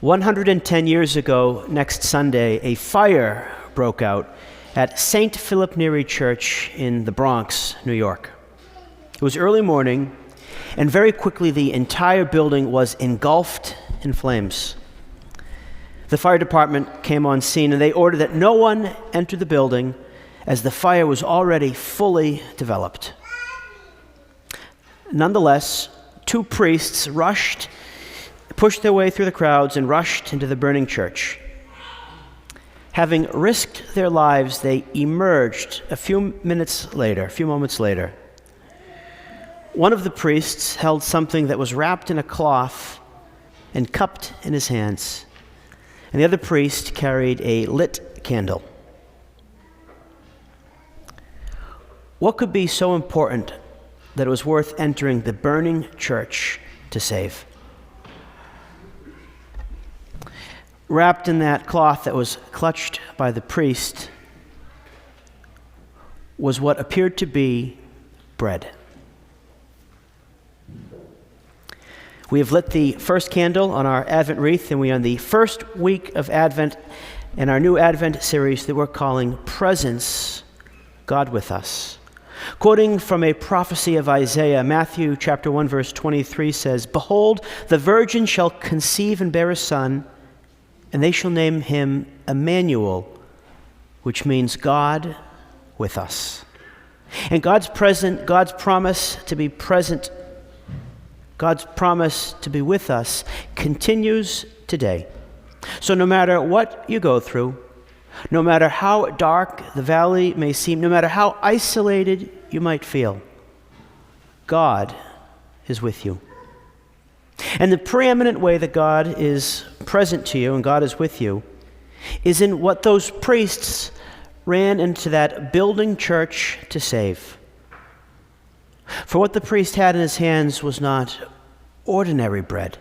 110 years ago, next Sunday, a fire broke out at St. Philip Neri Church in the Bronx, New York. It was early morning, and very quickly the entire building was engulfed in flames. The fire department came on scene, and they ordered that no one enter the building as the fire was already fully developed. Nonetheless, two priests pushed their way through the crowds and rushed into the burning church. Having risked their lives, they emerged a few moments later. One of the priests held something that was wrapped in a cloth and cupped in his hands, and the other priest carried a lit candle. What could be so important that it was worth entering the burning church to save? Wrapped in that cloth that was clutched by the priest was what appeared to be bread. We have lit the first candle on our Advent wreath, and we are in the first week of Advent in our new Advent series that we're calling Presence, God with Us. Quoting from a prophecy of Isaiah, Matthew chapter 1, verse 23 says, "Behold, the virgin shall conceive and bear a son, and they shall name him Emmanuel," which means God with us. And God's promise to be present, God's promise to be with us continues today. So no matter what you go through, no matter how dark the valley may seem, no matter how isolated you might feel, God is with you. And the preeminent way that God is present to you and God is with you is in what those priests ran into that building church to save. For what the priest had in his hands was not ordinary bread,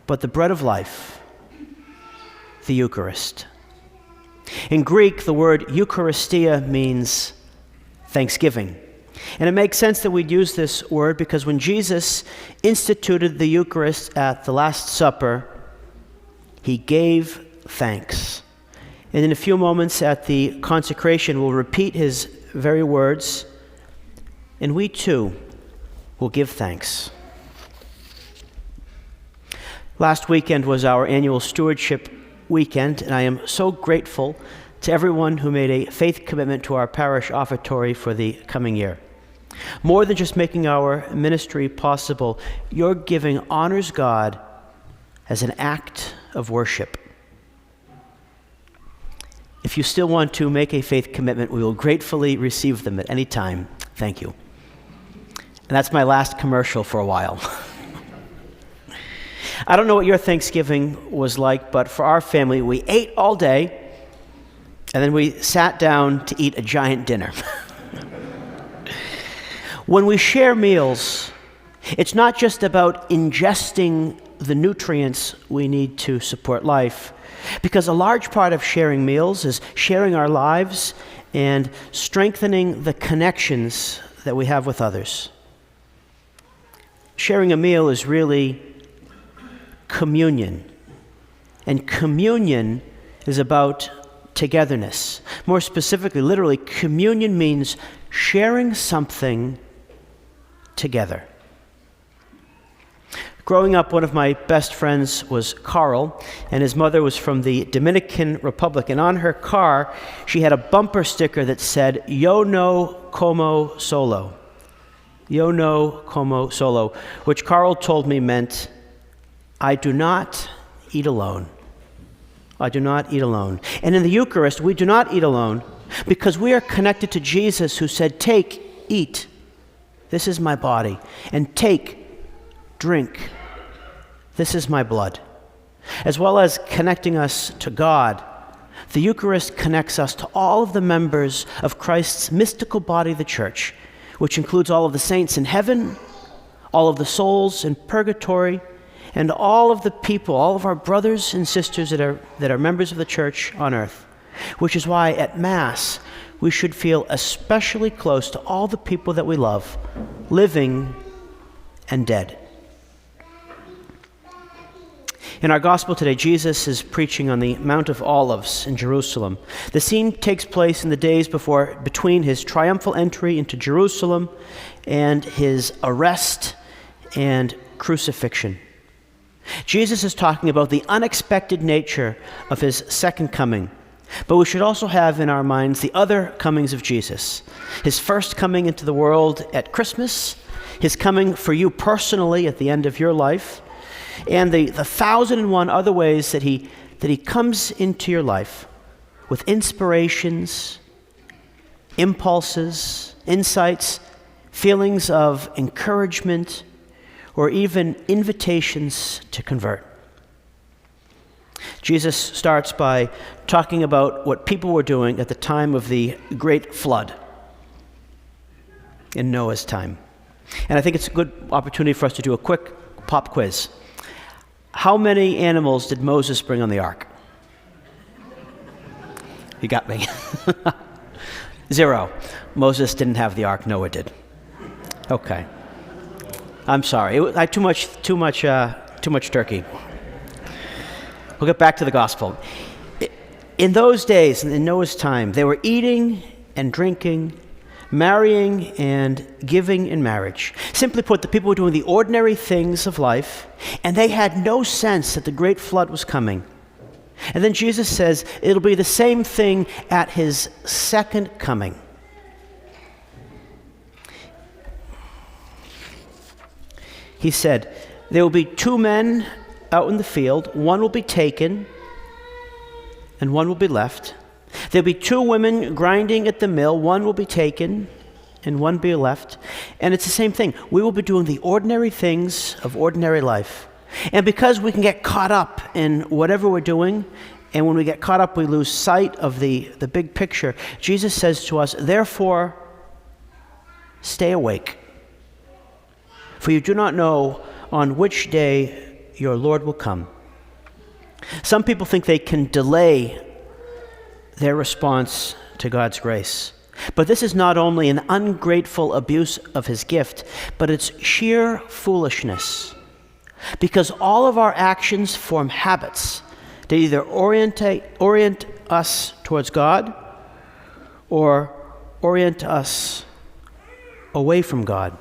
but the bread of life, the Eucharist. In Greek, the word Eucharistia means thanksgiving. And it makes sense that we'd use this word because when Jesus instituted the Eucharist at the Last Supper, he gave thanks. And in a few moments at the consecration, we'll repeat his very words, and we too will give thanks. Last weekend was our annual stewardship weekend, and I am so grateful to everyone who made a faith commitment to our parish offertory for the coming year. More than just making our ministry possible, your giving honors God as an act of worship. If you still want to make a faith commitment, we will gratefully receive them at any time. Thank you. And that's my last commercial for a while. I don't know what your Thanksgiving was like, but for our family, we ate all day, and then we sat down to eat a giant dinner. When we share meals, it's not just about ingesting the nutrients we need to support life, because a large part of sharing meals is sharing our lives and strengthening the connections that we have with others. Sharing a meal is really communion, and communion is about togetherness. More specifically, literally, communion means sharing something together. Growing up, one of my best friends was Carl, and his mother was from the Dominican Republic. And on her car, she had a bumper sticker that said, "Yo no como solo." Yo no como solo, which Carl told me meant, I do not eat alone. I do not eat alone. And in the Eucharist, we do not eat alone because we are connected to Jesus, who said, "Take, eat. This is my body. And take, drink. This is my blood." As well as connecting us to God, the Eucharist connects us to all of the members of Christ's mystical body, the Church, which includes all of the saints in heaven, all of the souls in purgatory, and all of the people, all of our brothers and sisters that are members of the Church on earth. Which is why at Mass, we should feel especially close to all the people that we love, living and dead. In our gospel today, Jesus is preaching on the Mount of Olives in Jerusalem. The scene takes place in the days between his triumphal entry into Jerusalem and his arrest and crucifixion. Jesus is talking about the unexpected nature of his second coming. But we should also have in our minds the other comings of Jesus. His first coming into the world at Christmas, his coming for you personally at the end of your life, and the 1,001 other ways that he comes into your life with inspirations, impulses, insights, feelings of encouragement, or even invitations to convert. Jesus starts by talking about what people were doing at the time of the great flood in Noah's time. And I think it's a good opportunity for us to do a quick pop quiz. How many animals did Moses bring on the ark? You got me. 0. Moses didn't have the ark. Noah did. Okay. I'm sorry. I too much turkey. We'll get back to the gospel. In those days, in Noah's time, they were eating and drinking, marrying and giving in marriage. Simply put, the people were doing the ordinary things of life, and they had no sense that the great flood was coming. And then Jesus says it'll be the same thing at his second coming. He said, there will be 2 men out in the field, one will be taken and one will be left. There'll be 2 women grinding at the mill, one will be taken and one be left. And it's the same thing. We will be doing the ordinary things of ordinary life. And because we can get caught up in whatever we're doing, and when we get caught up we lose sight of the big picture, Jesus says to us, therefore, stay awake. For you do not know on which day your Lord will come. Some people think they can delay their response to God's grace. But this is not only an ungrateful abuse of his gift, but it's sheer foolishness. Because all of our actions form habits that either orient us towards God or orient us away from God.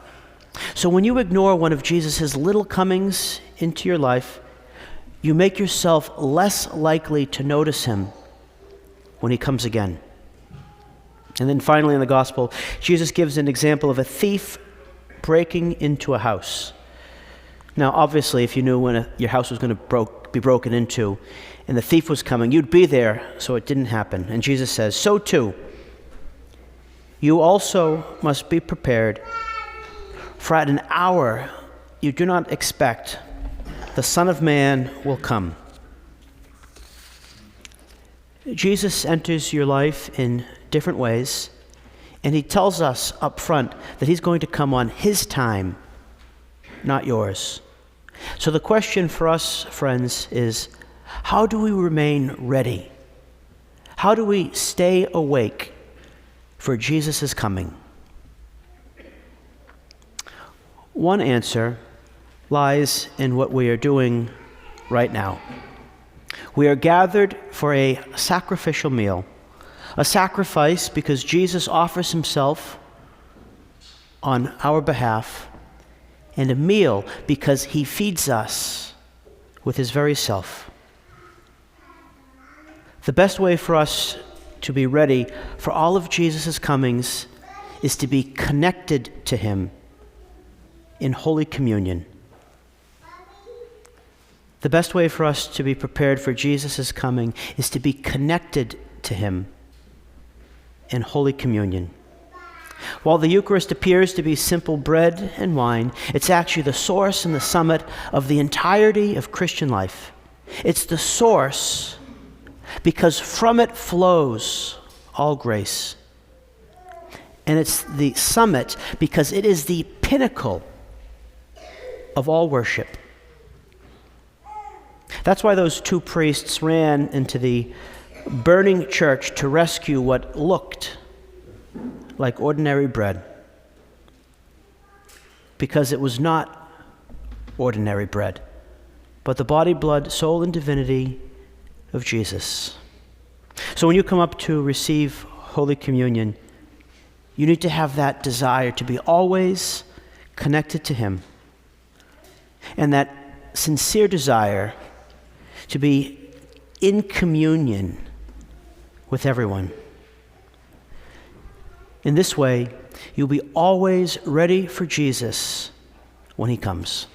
So when you ignore one of Jesus' little comings into your life, you make yourself less likely to notice him when he comes again. And then finally in the gospel, Jesus gives an example of a thief breaking into a house. Now, obviously, if you knew when your house was going to be broken into and the thief was coming, you'd be there, so it didn't happen. And Jesus says, so too, you also must be prepared, for at an hour you do not expect, the Son of Man will come. Jesus enters your life in different ways, and he tells us up front that he's going to come on his time, not yours. So the question for us, friends, is how do we remain ready? How do we stay awake for Jesus' coming? One answer lies in what we are doing right now. We are gathered for a sacrificial meal, a sacrifice because Jesus offers himself on our behalf, and a meal because he feeds us with his very self. The best way for us to be ready for all of Jesus' comings is to be connected to him in Holy Communion. The best way for us to be prepared for Jesus' coming is to be connected to him in Holy Communion. While the Eucharist appears to be simple bread and wine, it's actually the source and the summit of the entirety of Christian life. It's the source because from it flows all grace. And it's the summit because it is the pinnacle of all worship. That's why those 2 priests ran into the burning church to rescue what looked like ordinary bread, because it was not ordinary bread, but the body, blood, soul, and divinity of Jesus. So when you come up to receive Holy Communion, you need to have that desire to be always connected to Him, and that sincere desire to be in communion with everyone. In this way, you'll be always ready for Jesus when He comes.